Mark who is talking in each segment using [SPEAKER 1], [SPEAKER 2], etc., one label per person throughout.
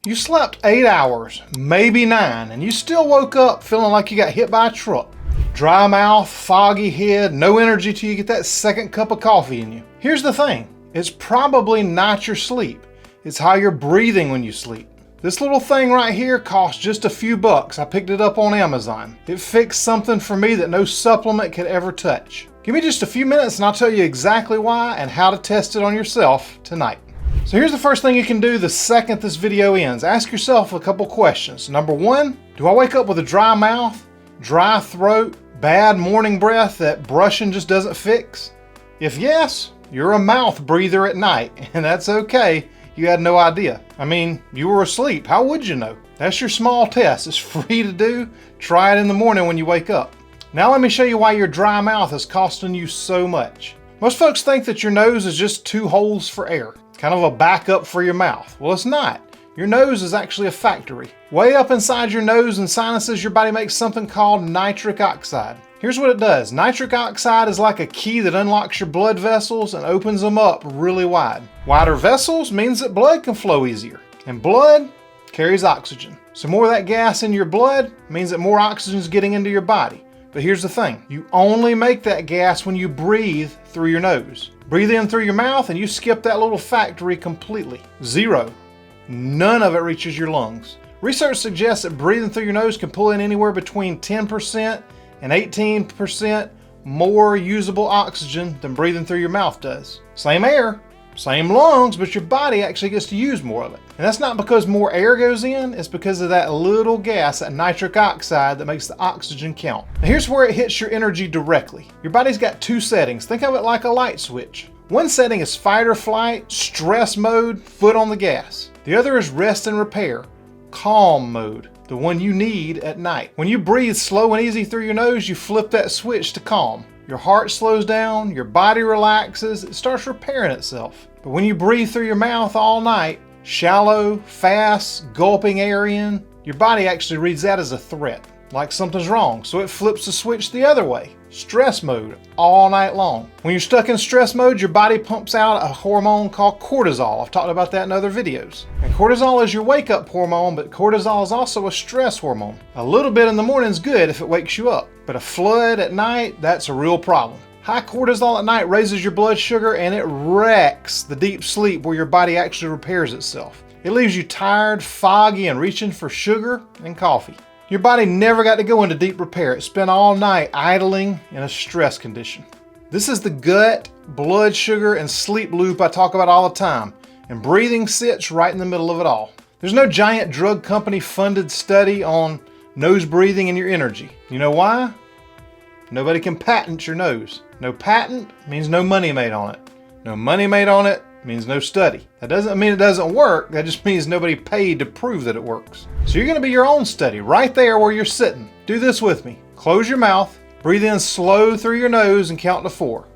[SPEAKER 1] You slept 8 hours, maybe 9, and you still woke up feeling like you got hit by a truck. Dry mouth, foggy head, no energy till you get that second cup of coffee in you. Here's the thing, it's probably not your sleep. It's how you're breathing when you sleep. This little thing right here costs just a few bucks. I picked it up on Amazon. It fixed something for me that no supplement could ever touch. Give me just a few minutes and I'll tell you exactly why and how to test it on yourself tonight. So here's the first thing you can do the second this video ends. Ask yourself a couple questions. Number one, do I wake up with a dry mouth, dry throat, bad morning breath that brushing just doesn't fix? If yes, you're a mouth breather at night, and that's okay. You had no idea. I mean, you were asleep. How would you know? That's your small test. It's free to do. Try it in the morning when you wake up. Now let me show you why your dry mouth is costing you so much. Most folks think that your nose is just two holes for air, kind of a backup for your mouth. Well, it's not. Your nose is actually a factory. Way up inside your nose and sinuses, your body makes something called nitric oxide. Here's what it does. Nitric oxide is like a key that unlocks your blood vessels and opens them up really wide. Wider vessels means that blood can flow easier, and blood carries oxygen. So more of that gas in your blood means that more oxygen is getting into your body. But here's the thing, you only make that gas when you breathe through your nose. Breathe in through your mouth and you skip that little factory completely. Zero. None of it reaches your lungs. Research suggests that breathing through your nose can pull in anywhere between 10% and 18% more usable oxygen than breathing through your mouth does. Same air, same lungs, but your body actually gets to use more of it. And that's not because more air goes in, it's because of that little gas, that nitric oxide that makes the oxygen count. Now here's where it hits your energy directly. Your body's got two settings. Think of it like a light switch. One setting is fight or flight, stress mode, foot on the gas. The other is rest and repair, calm mode, the one you need at night. When you breathe slow and easy through your nose, you flip that switch to calm. Your heart slows down, your body relaxes, it starts repairing itself. But when you breathe through your mouth all night, shallow, fast, gulping air in, your body actually reads that as a threat, like something's wrong, so it flips the switch the other way. Stress mode all night long. When you're stuck in stress mode, your body pumps out a hormone called cortisol. I've talked about that in other videos. And cortisol is your wake-up hormone, but cortisol is also a stress hormone. A little bit in the morning is good if it wakes you up, but a flood at night, that's a real problem. High cortisol at night raises your blood sugar and it wrecks the deep sleep where your body actually repairs itself. It leaves you tired, foggy, and reaching for sugar and coffee. Your body never got to go into deep repair. It spent all night idling in a stress condition. This is the gut, blood sugar, and sleep loop I talk about all the time, and breathing sits right in the middle of it all. There's no giant drug company funded study on nose breathing and your energy. You know why? Nobody can patent your nose. No patent means no money made on it. No money made on it means no study. That doesn't mean it doesn't work, that just means nobody paid to prove that it works. So you're gonna be your own study right there where you're sitting. Do this with me. Close your mouth, breathe in slow through your nose and count to 4.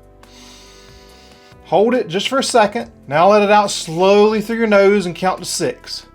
[SPEAKER 1] Hold it just for a second. Now let it out slowly through your nose and count to 6.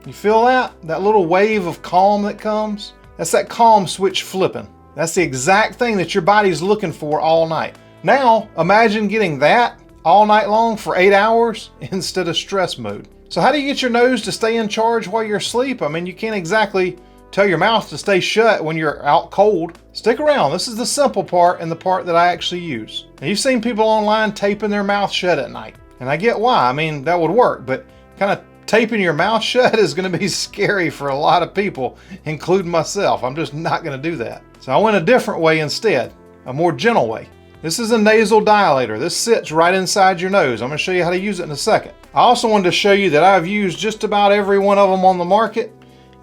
[SPEAKER 1] You feel that? That little wave of calm that comes? That's that calm switch flipping. That's the exact thing that your body's looking for all night. Now, imagine getting that all night long for 8 hours instead of stress mode. So how do you get your nose to stay in charge while you're asleep? I mean, you can't exactly tell your mouth to stay shut when you're out cold. Stick around. This is the simple part and the part that I actually use. Now, you've seen people online taping their mouth shut at night. And I get why. I mean, that would work, but kind of taping your mouth shut is going to be scary for a lot of people, including myself. I'm just not going to do that. So I went a different way instead, a more gentle way. This is a nasal dilator. This sits right inside your nose. I'm going to show you how to use it in a second. I also wanted to show you that I've used just about every one of them on the market,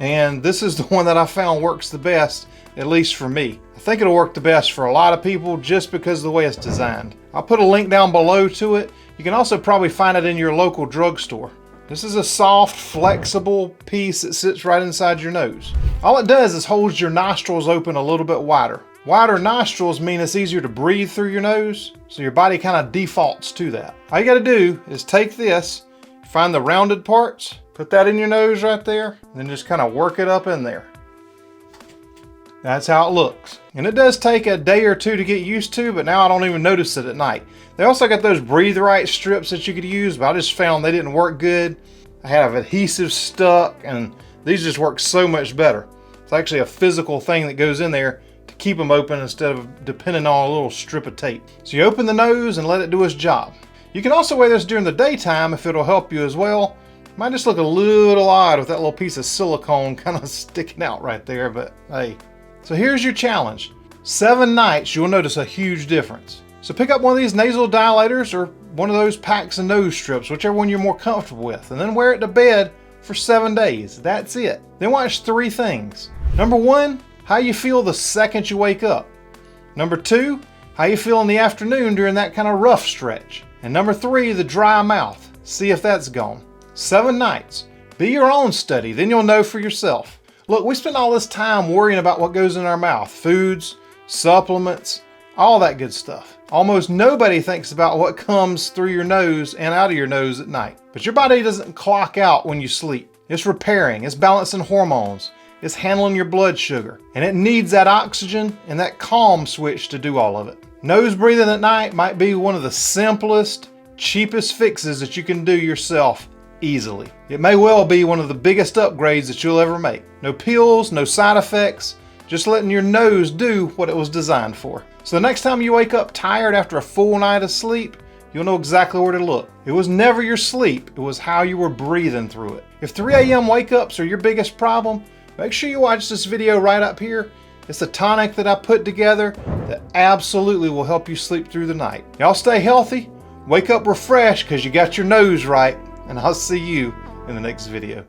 [SPEAKER 1] and this is the one that I found works the best, at least for me. I think it'll work the best for a lot of people just because of the way it's designed. I'll put a link down below to it. You can also probably find it in your local drugstore. This is a soft, flexible piece that sits right inside your nose. All it does is holds your nostrils open a little bit wider. Wider nostrils mean it's easier to breathe through your nose, so your body kind of defaults to that. All you gotta do is take this, find the rounded parts, put that in your nose right there, and then just kind of work it up in there. That's how it looks. And it does take a day or two to get used to, but now I don't even notice it at night. They also got those Breathe Right strips that you could use, but I just found they didn't work good. I have adhesive stuck, and these just work so much better. It's actually a physical thing that goes in there to keep them open instead of depending on a little strip of tape. So you open the nose and let it do its job. You can also wear this during the daytime if it'll help you as well. Might just look a little odd with that little piece of silicone kind of sticking out right there, but hey. So here's your challenge. 7 nights, you'll notice a huge difference. So pick up one of these nasal dilators or one of those packs and nose strips, whichever one you're more comfortable with, and then wear it to bed for 7 days. That's it. Then watch 3 things. Number 1, how you feel the second you wake up. Number 2, how you feel in the afternoon during that kind of rough stretch. And number 3, the dry mouth. See if that's gone. 7 nights. Be your own study, then you'll know for yourself. Look, we spend all this time worrying about what goes in our mouth. Foods, supplements, all that good stuff. Almost nobody thinks about what comes through your nose and out of your nose at night. But your body doesn't clock out when you sleep. It's repairing, it's balancing hormones, it's handling your blood sugar, and it needs that oxygen and that calm switch to do all of it. Nose breathing at night might be one of the simplest, cheapest fixes that you can do yourself easily. It may well be one of the biggest upgrades that you'll ever make. No pills, no side effects, just letting your nose do what it was designed for. So the next time you wake up tired after a full night of sleep, you'll know exactly where to look. It was never your sleep, it was how you were breathing through it. If 3 a.m. wake-ups are your biggest problem, make sure you watch this video right up here. It's a tonic that I put together that absolutely will help you sleep through the night. Y'all stay healthy, wake up refreshed because you got your nose right, and I'll see you in the next video.